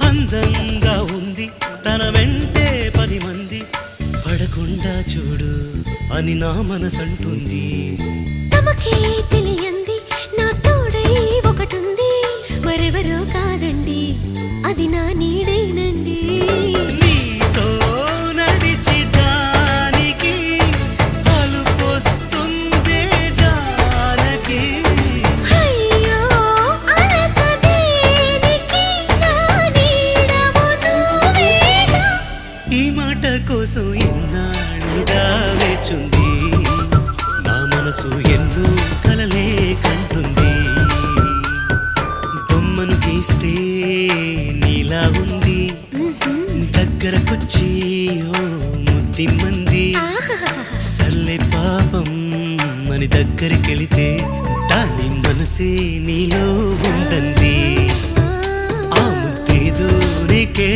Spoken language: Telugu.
అందంగా ఉంది తన వెంటే 10 మంది పడకుండా చూడు అని నా మనసంటుంది. తమకే తెలియంది నా తోడై ఒకటుంది, మరెవరో కాదండి అది నా నీడేనండి. నీతో నడిచి దానికి అలుపొస్తుందే జానకి. అయ్యో అనక దేనికి నా నీడవు నువ్వేగా. ఈ మాట కోసం ఎన్నాళ్ళుగా వేచుంది నా మనసు ఎన్నో కలలే కంటుంది. బొమ్మను గీస్తే నీలా ఉంది దగ్గరకొచ్చి ఓ ముద్దిమ్మంది. సల్లే పాపం అని దగ్గరికెళితే దాని మనసే నీలో ఉందంది. ఆ ముద్దేదో నీకే